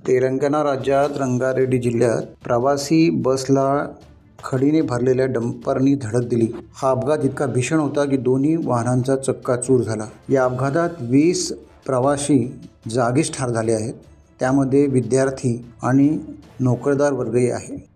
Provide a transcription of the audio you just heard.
तेलंगणा राज्यात रंगारेड्डी जिल्ह्यात प्रवासी बसला खडीने भरलेल्या डंपरनी धडक दिली। हा अपघात इतका भीषण होता की दोन्ही वाहनांचा चक्काचूर झाला। या अपघातात 20 प्रवासी जागीच ठार झाले आहेत। त्यामध्ये विद्यार्थी आणि नोकरदार वर्गही आहे।